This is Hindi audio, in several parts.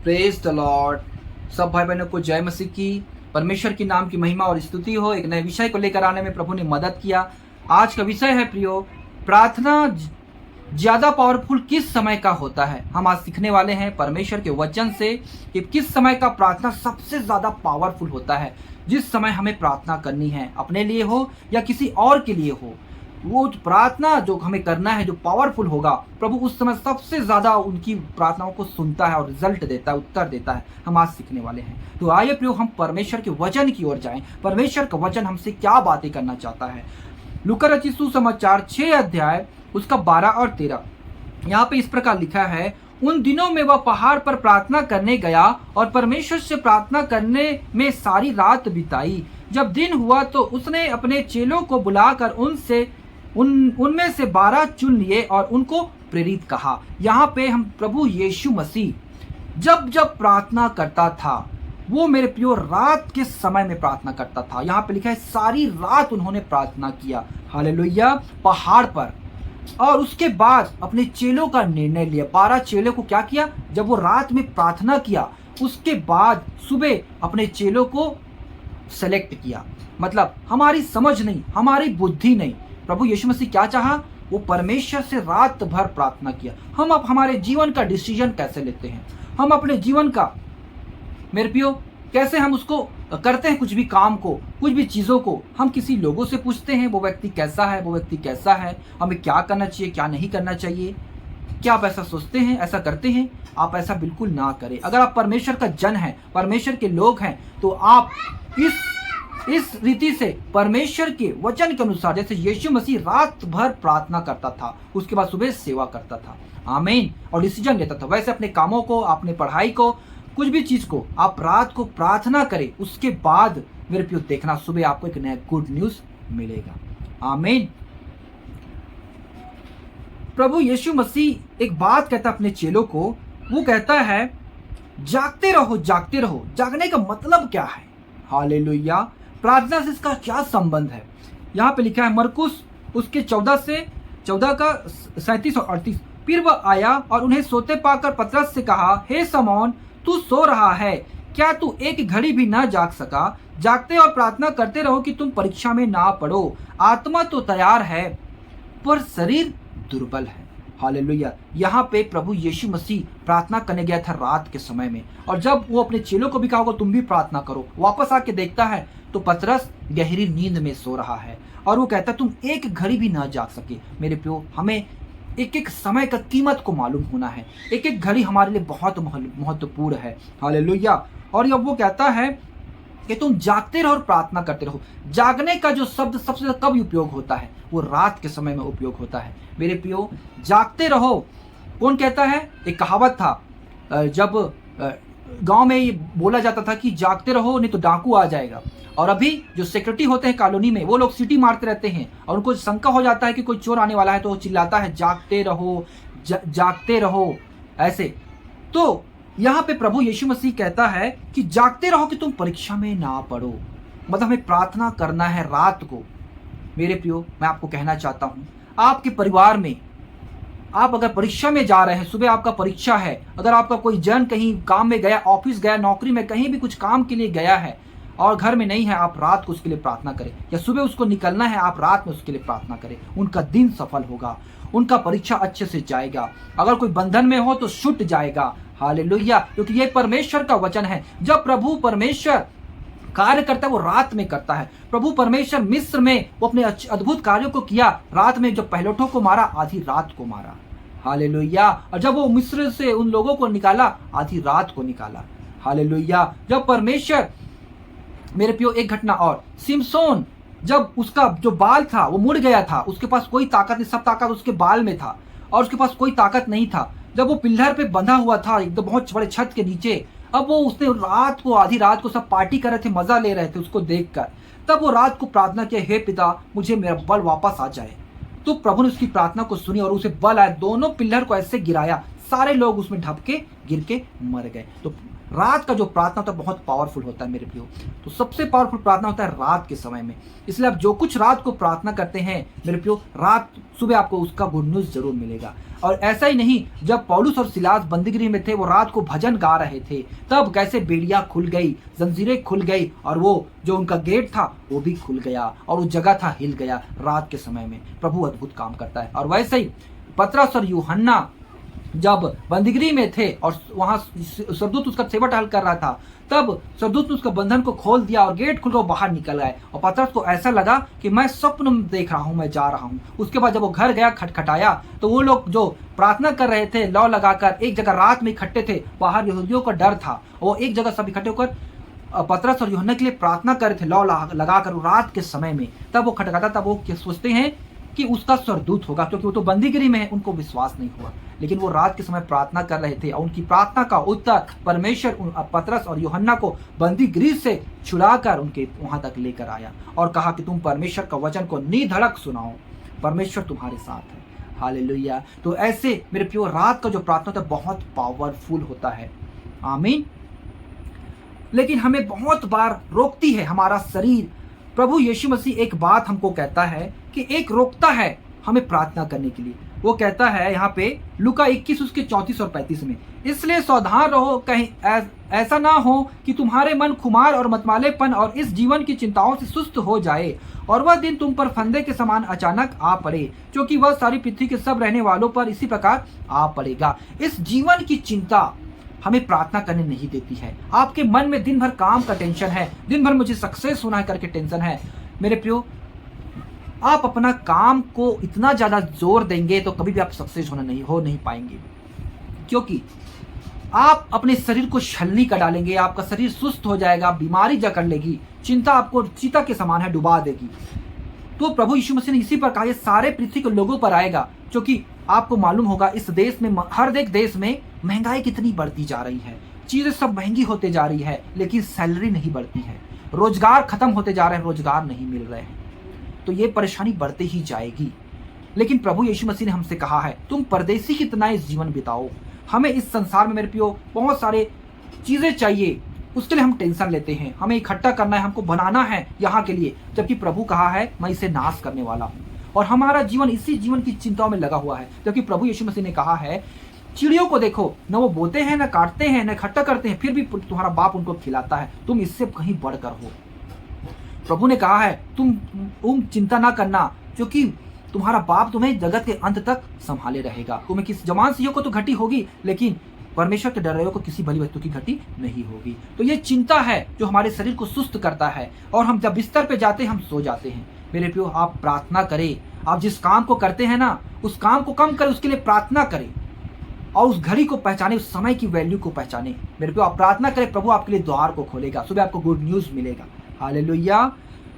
Praise the Lord. सब भाई बहनों को जय मसीह की। परमेश्वर की नाम की महिमा और स्तुति हो। एक नए विषय को लेकर आने में प्रभु ने मदद किया। आज का विषय है प्रियो, प्रार्थना ज्यादा पावरफुल किस समय का होता है। हम आज सीखने वाले हैं परमेश्वर के वचन से कि किस समय का प्रार्थना सबसे ज्यादा पावरफुल होता है। जिस समय हमें प्रार्थना करनी है, अपने लिए हो या किसी और के लिए हो, वो प्रार्थना जो हमें करना है, जो पावरफुल होगा, प्रभु उस समय सबसे ज्यादा उनकी प्रार्थनाओं को सुनता है और रिजल्ट देता है, उत्तर देता है। हम आज सीखने वाले हैं। तो आइए प्रियो, हम परमेश्वर के वचन की ओर जाएं। परमेश्वर का वचन हमसे क्या बातें करना चाहता है। लूका रचित सुसमाचार 6 अध्याय उसका 12 और 13 यहाँ पे इस प्रकार लिखा है। उन दिनों में वह पहाड़ पर प्रार्थना करने गया और परमेश्वर से प्रार्थना करने में सारी रात बिताई। जब दिन हुआ तो उसने अपने चेलों को बुलाकर उनमें से 12 चुन लिए और उनको प्रेरित कहा। यहाँ पे हम प्रभु यीशु मसीह जब प्रार्थना करता था, वो मेरे प्रियो रात के समय में प्रार्थना करता था। यहाँ पे लिखा है सारी रात उन्होंने प्रार्थना किया, हालेलुया, पहाड़ पर। और उसके बाद अपने चेलों का निर्णय लिया। 12 चेलों को क्या किया, जब वो रात में प्रार्थना किया, उसके बाद सुबह अपने चेलों को सेलेक्ट किया। मतलब हमारी समझ नहीं, हमारी बुद्धि नहीं, प्रभु यीशु मसीह क्या चाहा, वो परमेश्वर से रात भर प्रार्थना किया। हम अब हमारे जीवन का डिसीजन कैसे लेते हैं, हम अपने जीवन का मेरे प्रियो कैसे हम उसको करते हैं। कुछ भी काम को, कुछ भी चीज़ों को हम किसी लोगों से पूछते हैं, वो व्यक्ति कैसा है, वो व्यक्ति कैसा है, हमें क्या करना चाहिए, क्या नहीं करना चाहिए। क्या आप ऐसा सोचते हैं, ऐसा करते हैं? आप ऐसा बिल्कुल ना करें। अगर आप परमेश्वर का जन है, परमेश्वर के लोग हैं, तो आप इस रीति से परमेश्वर के वचन के अनुसार, जैसे यीशु मसीह रात भर प्रार्थना करता था, उसके बाद सुबह सेवा करता था, आमीन, और डिसीजन लेता था, वैसे अपने कामों को, अपने पढ़ाई को, कुछ भी चीज को आप रात को प्रार्थना करें। उसके बाद मेरे प्रियो देखना, सुबह आपको एक नया गुड न्यूज मिलेगा, आमीन। प्रभु यीशु मसीह एक बात कहता अपने चेलों को, वो कहता है जागते रहो, जागते रहो। जागने का मतलब क्या है? हालेलुया। प्रार्थना से इसका क्या संबंध है? यहाँ पे लिखा है मरकुस उसके 14 का 37 और 38। फिर वह आया और उन्हें सोते पाकर पतरस से कहा, हे समौन, तू सो रहा है, क्या तू एक घड़ी भी ना जाग सका? जागते और प्रार्थना करते रहो कि तुम परीक्षा में ना पड़ो। आत्मा तो तैयार है पर शरीर दुर्बल है। हालेलुया। यहाँ पे प्रभु यीशु मसीह प्रार्थना करने गया था रात के समय में, और जब वो अपने चेलों को भी कहा होगा तुम भी प्रार्थना करो, वापस आके देखता है तो पतरस गहरी नींद में सो रहा है, और वो कहता है तुम एक घड़ी भी ना जाग सके। मेरे प्रियो, हमें एक एक समय का कीमत को मालूम होना है। एक एक घड़ी हमारे लिए बहुत महत्वपूर्ण है। हालेलुया। और जब वो कहता है कि तुम जागते रहो और प्रार्थना करते रहो, जागने का जो शब्द सबसे ज्यादा कब उपयोग होता है, वो रात के समय में उपयोग होता है। मेरे प्रियो, जागते रहो कौन कहता है? एक कहावत था, जब गांव में ये बोला जाता था कि जागते रहो नहीं तो डाकू आ जाएगा। और अभी जो सेक्रेटरी होते हैं कॉलोनी में, वो लोग सीटी मारते रहते हैं, और उनको शंका हो जाता है कि कोई चोर आने वाला है, तो वो चिल्लाता है जागते रहो, जागते रहो, ऐसे। तो यहाँ पे प्रभु यीशु मसीह कहता है कि जागते रहो कि तुम परीक्षा में ना पड़ो। मतलब हमें प्रार्थना करना है रात को। मेरे प्रियो, मैं आपको कहना चाहता हूँ, आपके परिवार में आप अगर परीक्षा में जा रहे हैं, सुबह आपका परीक्षा है, अगर आपका कोई जन कहीं काम में गया, ऑफिस गया, नौकरी में कहीं भी कुछ काम के लिए गया है और घर में नहीं है, आप रात को उसके लिए प्रार्थना करें। या सुबह उसको निकलना है, आप रात में उसके लिए प्रार्थना करें। उनका दिन सफल होगा, उनका परीक्षा अच्छे से जाएगा। अगर कोई बंधन में हो तो छूट जाएगा। हालेलुया। क्योंकि ये परमेश्वर का वचन है। जब प्रभु परमेश्वर कार्य करता है, वो रात में करता है। प्रभु परमेश्वर मिस्र में वो अपने अद्भुत कार्यों को किया रात में। जब पहलोठों को मारा, आधी रात को मारा। हालेलुया। और जब वो मिस्र से उन लोगों को निकाला, आधी रात को निकाला। हालेलुया। जब परमेश्वर, मेरे प्रियो, एक घटना और, सिमसोन, जब उसका जो बाल था वो मुड़ गया था, उसके पास कोई ताकत नहीं, सब ताकत उसके बाल में था, और उसके पास कोई ताकत नहीं था। जब वो पिल्लर पे बंधा हुआ था एकदम बहुत बड़े छत के नीचे, अब वो उसने रात को, आधी रात को सब पार्टी कर रहे थे, मजा ले रहे थे उसको देखकर, तब वो रात को प्रार्थना किया, हे पिता, मुझे मेरा बल वापस आ जाए। तो प्रभु ने उसकी प्रार्थना को सुनी और उसे बल आया, दोनों पिल्लर को ऐसे गिराया, सारे लोग उसमें ढप के गिर के मर गए। तो रात का जो प्रार्थना होता है बहुत पावरफुल होता है मेरे प्रियो। तो सबसे पावरफुल प्रार्थना होता है रात के समय में। इसलिए आप जो कुछ रात को प्रार्थना करते हैं मेरे प्रियो, रात सुबह आपको उसका गुड न्यूज़ जरूर मिलेगा। और ऐसा ही नहीं, जब पौलुस और सिलास बंदीगृह में थे, वो रात को भजन गा रहे थे, तब कैसे बेड़ियां खुल गई, जंजीरें खुल गई, और वो जो उनका गेट था वो भी खुल गया, और वो जगह था हिल गया। रात के समय में प्रभु अद्भुत काम करता है। और वैसे ही पतरस और यूहन्ना जब बंदीगृह में थे और वहां सरदूत उसका सेवा टहल कर रहा था, तब सरदूत ने उसका बंधन को खोल दिया और गेट खुल कर बाहर निकल गए। और पतरस को ऐसा लगा कि मैं स्वप्न में देख रहा हूं, मैं जा रहा हूं। उसके बाद जब वो घर गया, खटखटाया, तो वो लोग जो प्रार्थना कर रहे थे लौ लगाकर एक जगह रात में इकट्ठे थे, बाहर यहूदियों का डर था, वो एक जगह सब इकट्ठे होकर पतरस और यूहन्ना के लिए प्रार्थना कर रहे थे लौ लगाकर रात के समय में। तब वो खटखटाता, तब वो सोचते हैं कि उसका सरदूत होगा, क्योंकि वो तो बंदीगृह में है, उनको विश्वास नहीं हुआ। लेकिन वो रात के समय प्रार्थना कर रहे थे और उनकी प्रार्थना का उत्तर परमेश्वर पतरस और यूहन्ना को बंदीगृह से छुड़ाकर उनके वहां तक लेकर आया और कहा कि तुम परमेश्वर का वचन को निधड़क सुनाओ, परमेश्वर तुम्हारे साथ है। हालेलुया। तो ऐसे मेरे प्रियो, रात का जो प्रार्थना होता है बहुत पावरफुल होता है। आमीन। लेकिन हमें बहुत बार रोकती है हमारा शरीर। प्रभु यीशु मसीह एक बात हमको कहता है कि एक रोकता है हमें प्रार्थना करने के लिए। वो कहता है यहाँ पे लूका 21 उसके 34 और 35 में, इसलिए सावधान रहो, कहीं ऐसा ना हो कि तुम्हारे मन खुमार और मतवालेपन और इस जीवन की चिंताओं से सुस्त हो जाए और वह दिन तुम पर फंदे के समान अचानक आ पड़े, क्योंकि वह सारी पृथ्वी के सब रहने वालों पर इसी प्रकार आ पड़ेगा। इस जीवन की चिंता हमें प्रार्थना करने नहीं देती है। आपके मन में दिन भर काम का टेंशन है, दिन भर मुझे सक्सेस होना है करके टेंशन है। मेरे प्रियो, आप अपना काम को इतना ज्यादा जोर देंगे तो कभी भी आप सक्सेस हो नहीं पाएंगे, क्योंकि आप अपने शरीर को छलनी कर डालेंगे, आपका शरीर सुस्त हो जाएगा, बीमारी जकड़ लेगी, चिंता आपको चीता के समान है डुबा देगी। तो प्रभु यीशु मसीह ने इसी पर कहा, ये सारे पृथ्वी के लोगों पर आएगा, क्योंकि आपको मालूम होगा इस देश में, हर एक देश में महंगाई कितनी बढ़ती जा रही है, चीजें सब महंगी होते जा रही है, लेकिन सैलरी नहीं बढ़ती है, रोजगार खत्म होते जा रहे हैं, रोजगार नहीं मिल रहे हैं, तो ये परेशानी बढ़ती ही जाएगी। लेकिन प्रभु यीशु मसीह ने हमसे कहा है, तुम परदेसी की तरह इस जीवन बिताओ। हमें इस संसार में मेरे प्रियो बहुत सारे चीजें चाहिए, उसके लिए हम टेंशन लेते हैं, हमें इकट्ठा करना है, हमको बनाना है यहाँ के लिए, जबकि प्रभु कहा है मैं इसे नाश करने वाला हूँ। और हमारा जीवन इसी जीवन की चिंताओं में लगा हुआ है, जबकि प्रभु यीशु मसीह ने कहा है, चिड़ियों को देखो, न वो बोते हैं, न काटते हैं, न इकट्ठा करते हैं, फिर भी तुम्हारा बाप उनको खिलाता है, तुम इससे कहीं बढ़कर हो। प्रभु ने कहा है तुम चिंता ना करना, क्योंकि तुम्हारा बाप तुम्हें जगत के अंत तक संभाले रहेगा। तुम्हें किसी जवान सियों को तो घटी होगी, लेकिन परमेश्वर के डर रहे को किसी भली वस्तु की घटी नहीं होगी। तो ये चिंता है जो हमारे शरीर को सुस्त करता है, और हम जब बिस्तर पे जाते हैं हम सो जाते हैं। मेरे प्रियो, आप प्रार्थना करें, आप जिस काम को करते हैं ना, उस काम को कम करें, उसके लिए प्रार्थना करें, और उस घड़ी को पहचाने, उस समय की वैल्यू को पहचाने। मेरे प्रियो, आप प्रार्थना करें, प्रभु आपके लिए द्वार को खोलेगा, सुबह आपको गुड न्यूज मिलेगा। हालेलुया।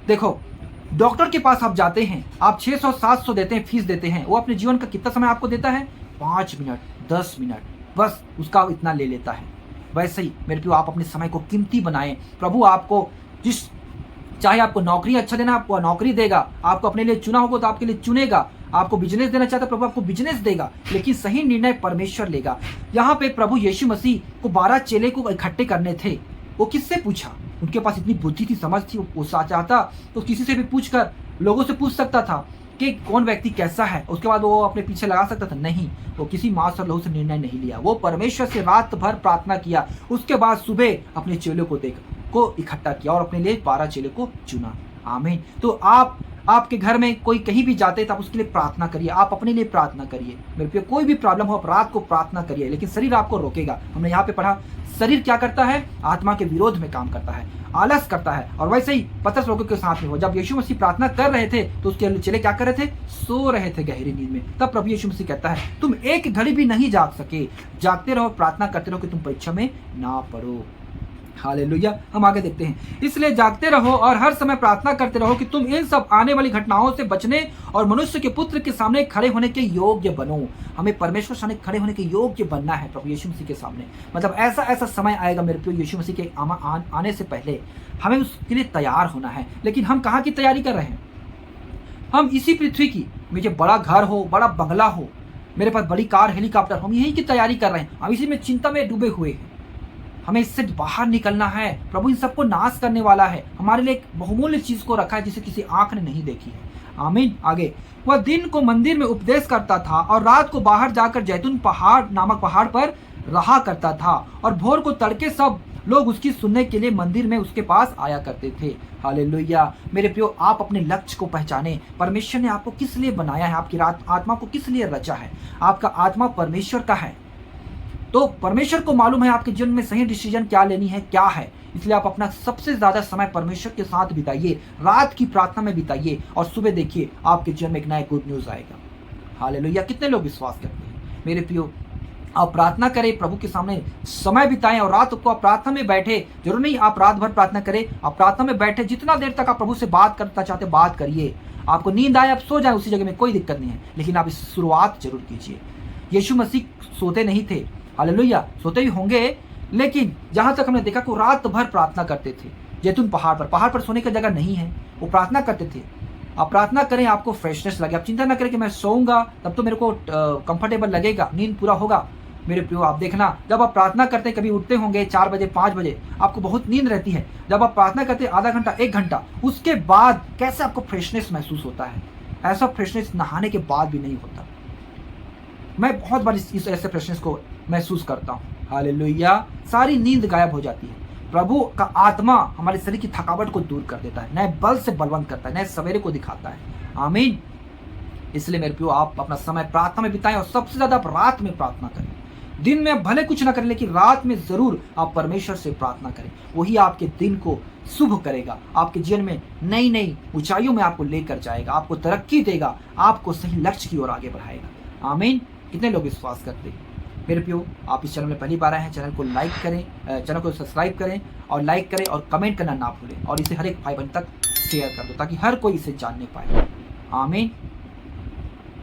देखो, डॉक्टर के पास आप जाते हैं, आप 600-700 देते हैं, फीस देते हैं, वो अपने जीवन का कितना समय आपको देता है? 5 मिनट, 10 मिनट, बस उसका इतना ले लेता है। वैसे ही मेरे प्रियो, आप अपने समय को कीमती बनाएं। प्रभु आपको चाहे आपको नौकरी अच्छा देना, आपको नौकरी देगा, आपको अपने लिए चुना होगा तो आपके लिए चुनेगा, आपको बिजनेस देना चाहता है प्रभु आपको बिजनेस देगा, लेकिन सही निर्णय परमेश्वर लेगा। यहाँ पे प्रभु यीशु मसीह को 12 चेले को इकट्ठे करने थे, वो किससे पूछा? उनके पास इतनी बुद्धि थी, समझ थी, वो चाहता तो किसी से भी पूछकर, लोगों से पूछ सकता था कि कौन व्यक्ति कैसा है, उसके बाद वो अपने पीछे लगा सकता था। नहीं, वो किसी मांस और लहू से निर्णय नहीं लिया, वो परमेश्वर से रात भर प्रार्थना किया, उसके बाद सुबह अपने चेलों को इकट्ठा किया और अपने लिए 12 चेलों को चुना। आमीन। तो आपके घर में कोई कहीं भी जाते तो आप उसके लिए प्रार्थना करिए, आप अपने लिए प्रार्थना करिए। मेरे पे कोई भी प्रॉब्लम हो, आप रात को प्रार्थना करिए, लेकिन शरीर आपको रोकेगा। हमने यहाँ पे पढ़ा, शरीर क्या करता है? आत्मा के विरोध में काम करता है, आलस करता है। और वैसे ही पतरस लोगों के साथ में हो, जब यीशु मसीह प्रार्थना कर रहे थे तो उसके चेले क्या कर रहे थे? सो रहे थे गहरी नींद में। तब प्रभु यीशु मसीह कहता है, तुम एक घड़ी भी नहीं जाग सके, जागते रहो, प्रार्थना करते रहो कि तुम परीक्षा में ना पड़ो। हालेलुया। हम आगे देखते हैं, इसलिए जागते रहो और हर समय प्रार्थना करते रहो कि तुम इन सब आने वाली घटनाओं से बचने और मनुष्य के पुत्र के सामने खड़े होने के योग्य बनो। हमें परमेश्वर सामने खड़े होने के योग्य बनना है प्रभु यीशु मसीह के सामने। मतलब ऐसा समय आएगा मेरे प्रिय, यीशु मसीह के आने से पहले हमें उसके लिए तैयार होना है। लेकिन हम कहाँ की तैयारी कर रहे हैं? हम इसी पृथ्वी की, मुझे बड़ा घर हो, बड़ा बंगला हो, मेरे पास बड़ी कार, हेलीकॉप्टर, हम यही की तैयारी कर रहे हैं, हम इसी में चिंता में डूबे हुए हैं। हमें इससे बाहर निकलना है। प्रभु इन सबको नाश करने वाला है, हमारे लिए एक बहुमूल्य चीज को रखा है जिसे किसी आंख ने नहीं देखी है। आमीन। आगे, वह दिन को मंदिर में उपदेश करता था और रात को बाहर जाकर जैतून पहाड़ नामक पहाड़ पर रहा करता था, और भोर को तड़के सब लोग उसकी सुनने के लिए मंदिर में उसके पास आया करते थे। हालेलुया। मेरे प्रियो, आप अपने लक्ष्य को पहचाने। परमेश्वर ने आपको किस लिए बनाया है, आपकी आत्मा को किस लिए रचा है। आपका आत्मा परमेश्वर का है, तो परमेश्वर को मालूम है आपके जीवन में सही डिसीजन क्या लेनी है, क्या है। इसलिए आप अपना सबसे ज्यादा समय परमेश्वर के साथ बिताइए, रात की प्रार्थना में बिताइए, और सुबह देखिए आपके जीवन में एक नया गुड न्यूज आएगा। हालेलुया। कितने लोग विश्वास करते हैं। मेरे प्रियो, आप प्रार्थना करें, प्रभु के सामने समय बिताएं, और रात को आप प्रार्थना में बैठे। जरूर नहीं आप रात भर प्रार्थना करें, आप प्रार्थना में बैठे, जितना देर तक आप प्रभु से बात करना चाहते बात करिए। आपको नींद आए आप सो जाए उसी जगह में, कोई दिक्कत नहीं है, लेकिन आप इस शुरुआत जरूर कीजिए। यीशु मसीह सोते नहीं थे। हालेलुया। सोते भी होंगे, लेकिन जहां तक हमने देखा कि रात भर प्रार्थना करते थे। जैतून पहाड़ पर सोने की जगह नहीं है, वो प्रार्थना करते थे। आप प्रार्थना करें, आपको फ्रेशनेस लगे। आप चिंता ना करें कि मैं सोऊंगा तब तो मेरे को कंफर्टेबल लगेगा, नींद पूरा होगा। मेरे प्रियो, आप देखना, जब आप प्रार्थना करते कभी उठते होंगे 4 बजे 5 बजे, आपको बहुत नींद रहती है। जब आप प्रार्थना करते आधा घंटा 1 घंटा, उसके बाद कैसे आपको फ्रेशनेस महसूस होता है। ऐसा फ्रेशनेस नहाने के बाद भी नहीं होता। मैं बहुत बार इस ऐसे फ्रेशनेस को महसूस करता हूँ। हालेलुया। सारी नींद गायब हो जाती है। प्रभु का आत्मा हमारे शरीर की थकावट को दूर कर देता है, नए बल से बलवंत करता है, नए सवेरे को दिखाता है। आमीन। इसलिए मेरे प्रियो, आप अपना समय प्रार्थना में बिताएं, और सबसे ज्यादा आप रात में प्रार्थना करें। दिन में भले कुछ ना करें, लेकिन रात में जरूर आप परमेश्वर से प्रार्थना करें। वही आपके दिन को शुभ करेगा, आपके जीवन में नई नई ऊंचाइयों में आपको लेकर जाएगा, आपको तरक्की देगा, आपको सही लक्ष्य की ओर आगे बढ़ाएगा। आमीन। कितने लोग विश्वास करते हैं। मेरे प्रियो, आप इस चैनल में पहली बार आए हैं, चैनल को लाइक करें, चैनल को सब्सक्राइब करें, और लाइक करें और कमेंट करना ना भूलें, और इसे हर एक भाई बहन तक शेयर कर दो ताकि हर कोई इसे जानने पाए। आमीन।